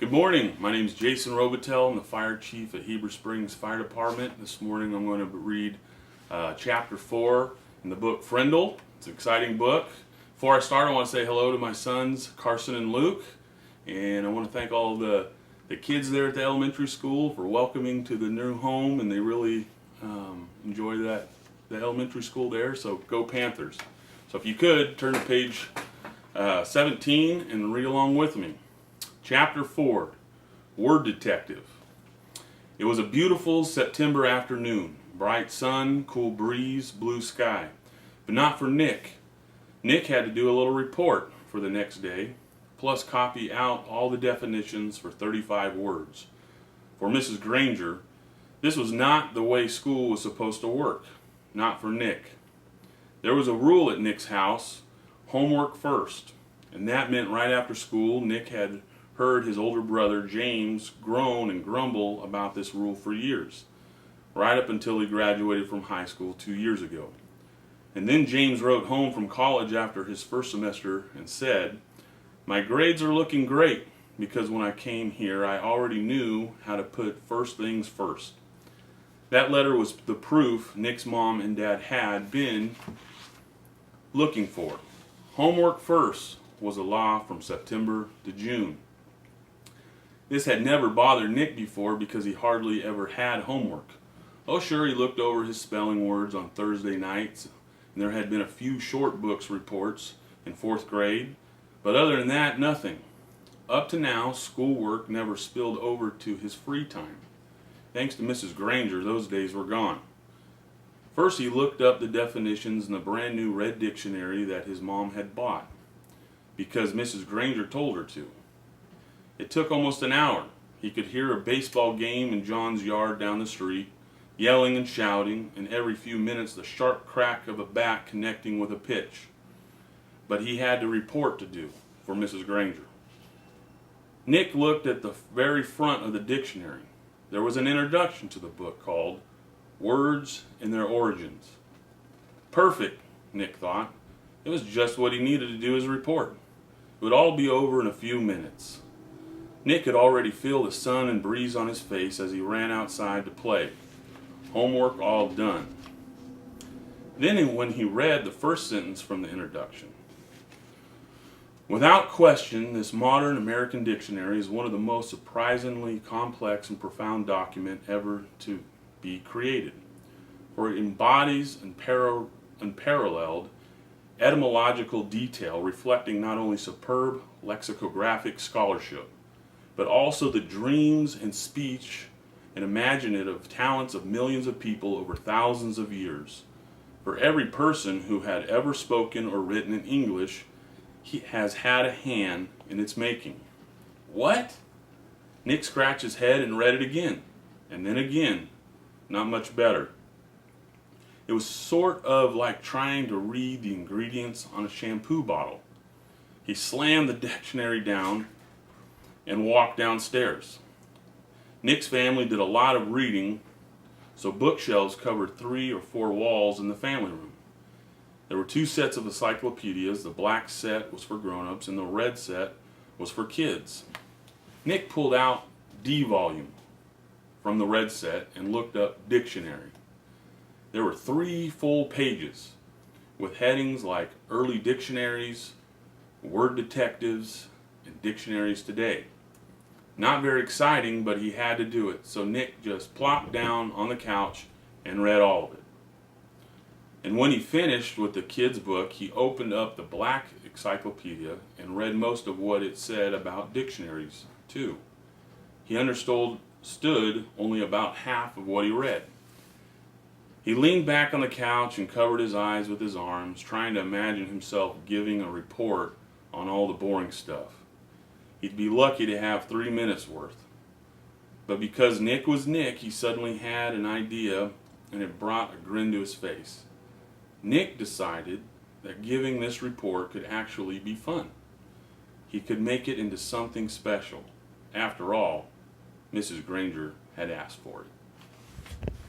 Good morning. My name is Jason Robitel. I'm the fire chief at Heber Springs Fire Department. This morning I'm going to read chapter 4 in the book Frindle. It's an exciting book. Before I start, I want to say hello to my sons Carson and Luke, and I want to thank all the kids there at the elementary school for welcoming to the new home, and they really enjoy the elementary school there. So go Panthers. So if you could turn to page 17 and read along with me. Chapter 4, Word Detective. It was a beautiful September afternoon. Bright sun, cool breeze, blue sky. But not for Nick. Nick had to do a little report for the next day, plus copy out all the definitions for 35 words. For Mrs. Granger, this was not the way school was supposed to work. Not for Nick. There was a rule at Nick's house, homework first. And that meant right after school, Nick had heard his older brother James groan and grumble about this rule for years, right up until he graduated from high school 2 years ago. And then James wrote home from college after his first semester and said, "My grades are looking great because when I came here I already knew how to put first things first." That letter was the proof Nick's mom and dad had been looking for. Homework first was a law from September to June. This had never bothered Nick before because he hardly ever had homework. Oh sure, he looked over his spelling words on Thursday nights, and there had been a few short books reports in 4th grade, but other than that, nothing. Up to now, schoolwork never spilled over to his free time. Thanks to Mrs. Granger, those days were gone. First he looked up the definitions in the brand new red dictionary that his mom had bought, because Mrs. Granger told her to. It took almost an hour. He could hear a baseball game in John's yard down the street, yelling and shouting, and every few minutes the sharp crack of a bat connecting with a pitch. But he had a report to do for Mrs. Granger. Nick looked at the very front of the dictionary. There was an introduction to the book called Words and Their Origins. Perfect, Nick thought. It was just what he needed to do his report. It would all be over in a few minutes. Nick could already feel the sun and breeze on his face as he ran outside to play. Homework all done. Then when he read the first sentence from the introduction. Without question, this modern American dictionary is one of the most surprisingly complex and profound document ever to be created. For it embodies unparalleled etymological detail reflecting not only superb lexicographic scholarship, but also the dreams and speech and imaginative talents of millions of people over thousands of years. For every person who had ever spoken or written in English has had a hand in its making. What? Nick scratched his head and read it again, and then again. Not much better. It was sort of like trying to read the ingredients on a shampoo bottle. He slammed the dictionary down and walked downstairs. Nick's family did a lot of reading, so bookshelves covered 3 or 4 walls in the family room. There were 2 sets of encyclopedias. The black set was for grown-ups and the red set was for kids. Nick pulled out D volume from the red set and looked up dictionary. There were 3 full pages with headings like early dictionaries, word detectives, and dictionaries today. Not very exciting, but he had to do it, so Nick just plopped down on the couch and read all of it. And when he finished with the kid's book, he opened up the black encyclopedia and read most of what it said about dictionaries, too. He understood only about half of what he read. He leaned back on the couch and covered his eyes with his arms, trying to imagine himself giving a report on all the boring stuff. He'd be lucky to have 3 minutes worth. But because Nick was Nick, he suddenly had an idea, and it brought a grin to his face. Nick decided that giving this report could actually be fun. He could make it into something special. After all, Mrs. Granger had asked for it.